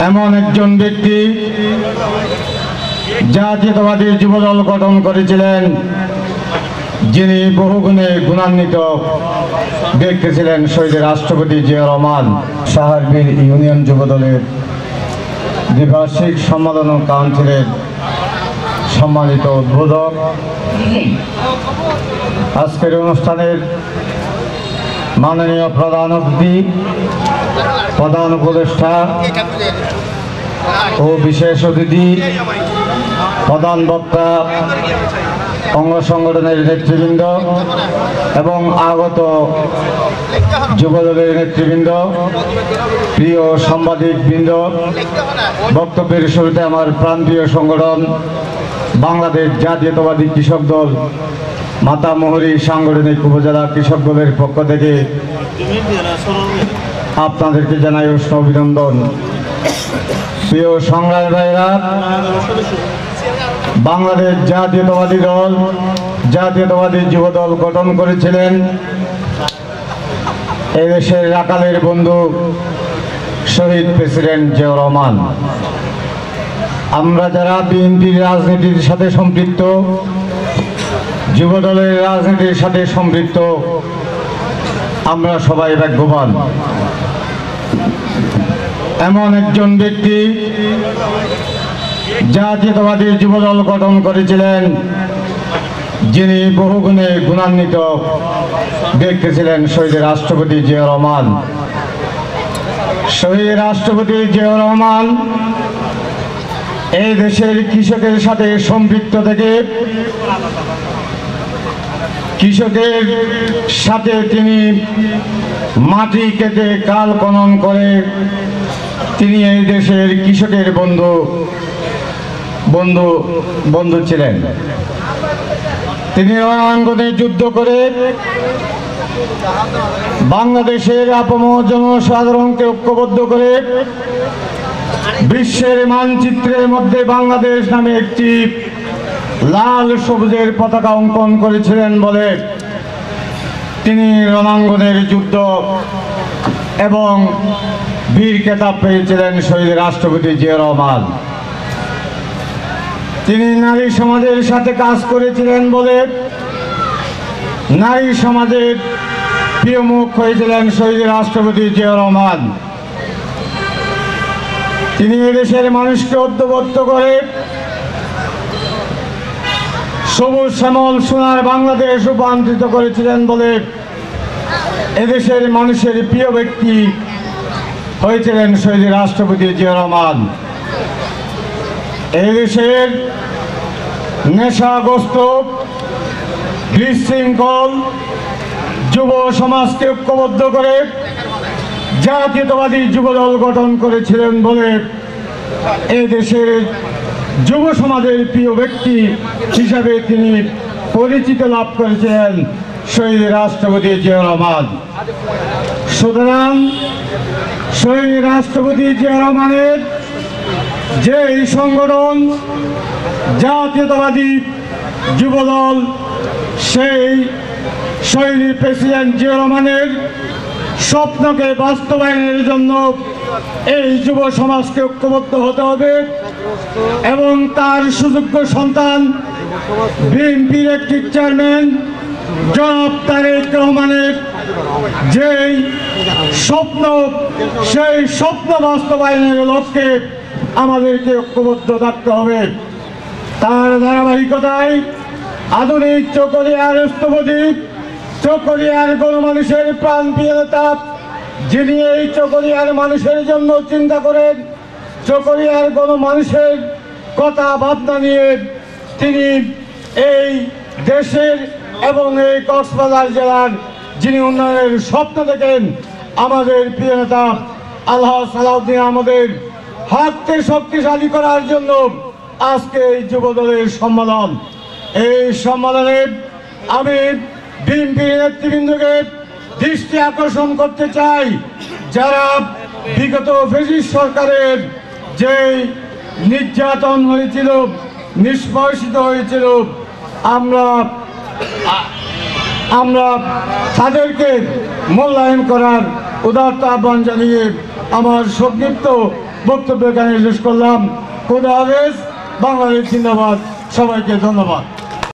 এমন একজন ব্যক্তি জাতীয়তাবাদী যুবদল গঠন করেছিলেন, যিনি বহুগুণে গুণান্বিত ব্যক্তি ছিলেন শহীদ রাষ্ট্রপতি জিয়াউর রহমান। সাহারবীর ইউনিয়ন যুবদলের দ্বিবার্ষিক সম্মেলন ও কাউন্সিলের সম্মানিত উদ্বোধক, আজকের অনুষ্ঠানের মাননীয় প্রধান অতিথি, প্রধান উপদেষ্টা ও বিশেষ অতিথি, প্রধান বক্তা, অঙ্গ সংগঠনের নেতৃবৃন্দ এবং আগত যুবদলের নেতৃবৃন্দ, প্রিয় সাংবাদিকবৃন্দ, বক্তব্যের শুরুতে আমার প্রান্তীয় সংগঠন বাংলাদেশ জাতীয়তাবাদী কৃষক দল মাতামুহুরী সাংগঠনিক উপজেলা কৃষক দলের পক্ষ থেকে আপনাদেরকে জানাই উষ্ণ অভিনন্দন। প্রিয় সংগ্রামী ভাইরা, বাংলাদেশ জাতীয়তাবাদী দল জাতীয়তাবাদী যুবদল গঠন করেছিলেন এদেশের রাকালের বন্ধু শহীদ প্রেসিডেন্ট জিয়াউর রহমান। আমরা যারা বিএনপির রাজনীতির সাথে সম্পৃক্ত, যুবদলের রাজনীতির সাথে সম্পৃক্ত, আমরা সবাই ভাগ্যবান। এমন একজন ব্যক্তি জাতীয়তাবাদী যুবদল গঠন করেছিলেন, যিনি বহুগুণে গুণান্বিত ব্যক্তি ছিলেন শহীদ রাষ্ট্রপতি জিয়াউর রহমান। শহীদ রাষ্ট্রপতি জিয়াউর রহমান এই দেশের কৃষকের সাথে সম্পৃক্ত থেকে কৃষকের সাথে তিনি মাটি কেটে কাল খনন করে তিনি এই দেশের কৃষকের বন্ধু ছিলেন। তিনি রণাঙ্গনে যুদ্ধ করে বাংলাদেশের আপামর জনসাধারণকে ঐক্যবদ্ধ করে বিশ্বের মানচিত্রের মধ্যে বাংলাদেশ নামে একটি লাল সবুজের পতাকা অঙ্কন করেছিলেন বলে তিনি রণাঙ্গনের যুদ্ধ এবং বীর খেতাব পেয়েছিলেন শহীদ রাষ্ট্রপতি জিয়াউর রহমান। তিনি নারী সমাজের সাথে কাজ করেছিলেন বলে নারী সমাজের প্রিয় মুখ হয়েছিলেন শহীদ রাষ্ট্রপতি জিয়াউর রহমান। তিনি এদেশের মানুষকে ঐক্যবদ্ধ করে সবুজ শ্যামল সোনার বাংলাদেশ রূপান্তরিত করেছিলেন বলে এদেশের মানুষের প্রিয় ব্যক্তি হয়েছিলেন শহীদ রাষ্ট্রপতি জিয়াউর রহমান। এদেশের নেশাগ্রস্ত বিশৃঙ্খল যুব সমাজকে ঐক্যবদ্ধ করে জাতীয়তাবাদী যুবদল গঠন করেছিলেন বলে এই দেশের যুব সমাজের প্রিয় ব্যক্তি হিসাবে তিনি পরিচিতি লাভ করেছিলেন শহীদ রাষ্ট্রপতি জিয়াউর রহমান। সুতরাং শহীদ রাষ্ট্রপতি জিয়াউর রহমানের যে সংগঠন জাতীয়তাবাদী যুবদল, সেই শহীদ প্রেসিডেন্ট জিয়াউর রহমানের স্বপ্নকে বাস্তবায়নের জন্য এই যুব সমাজকে ঐক্যবদ্ধ হতে হবে এবং তার সুযোগ্য সন্তান বিএনপির একটি চেয়ারম্যান জনাব তারেক রহমানের যেই স্বপ্ন, সেই স্বপ্ন বাস্তবায়নের লক্ষ্যে আমাদেরকে ঐক্যবদ্ধ থাকতে হবে। তার ধারাবাহিকতায় আধুনিক চকরিয়ার স্থপতি, চকরিয়ার গণমানুষের প্রাণপ্রিয় নেতা, যিনি এই চকরিয়ার মানুষের জন্য চিন্তা করেন, চকরিয়ার গণমানুষের কথা ভাবনা নিয়ে তিনি এই দেশের এবং এই কক্সবাজার জেলার যিনি উন্নয়নের স্বপ্ন দেখেন, আমাদের প্রিয় নেতা আলহাজ সালাউদ্দিন আমাদের হাতকে শক্তিশালী করার জন্য আজকে এই যুবদলের সম্মেলন। এই সম্মেলনে আমি বিএনপির নেতৃবৃন্দকে দৃষ্টি আকর্ষণ করতে চাই, যারা বিগত ফ্যাসিস্ট সরকারের যে নির্যাতন হয়েছিল, নিষ্পেষিত হয়েছিল, আমরা তাদেরকে মূল্যায়ন করার উদারতা আহ্বান জানিয়ে আমার সংক্ষিপ্ত বক্তব্য এখানে শেষ করলাম। খোদা হাফেজ। বাংলাদেশ জিন্দাবাদ। সবাইকে ধন্যবাদ।